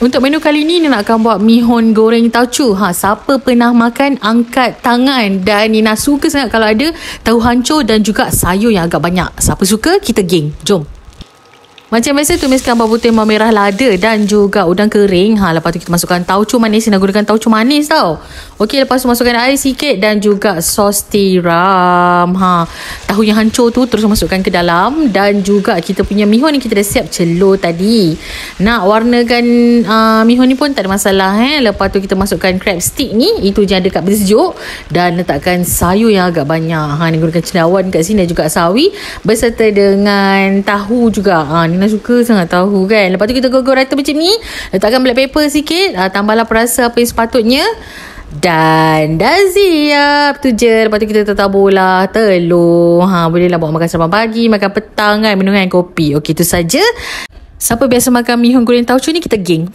Untuk menu kali ni nak akan buat mihun goreng tauco. Siapa pernah makan angkat tangan. Dan Nina suka sangat kalau ada tahu hancur dan juga sayur yang agak banyak. Siapa suka, kita geng. Jom. Macam biasa tumiskan bawang putih, bawang merah, lada dan juga udang kering. Lepas tu kita masukkan tauco manis. Nak gunakan tauco manis tau. Okey, lepas tu masukkan air sikit dan juga sos tiram. Tahu yang hancur tu terus masukkan ke dalam. Dan juga kita punya mihun ni kita dah siap celur tadi. Nak warnakan mihun ni pun tak ada masalah. Lepas tu kita masukkan crab stick ni. Itu je ada kat bersejuk. Dan letakkan sayur yang agak banyak. Ni gunakan cendawan kat sini dan juga sawi. Berserta dengan tahu juga. Nina suka sangat tahu kan. Lepas tu kita gogor rata macam ni. Letakkan black pepper sikit. Tambahlah perasa apa yang sepatutnya. Dan dah siap. Tu je. Lepas tu kita taburlah telur. Bolehlah buat makan sarapan pagi, makan petang kan, minum dengan kopi. Okey, tu saja. Siapa biasa makan mihun goreng tauco ni, kita geng.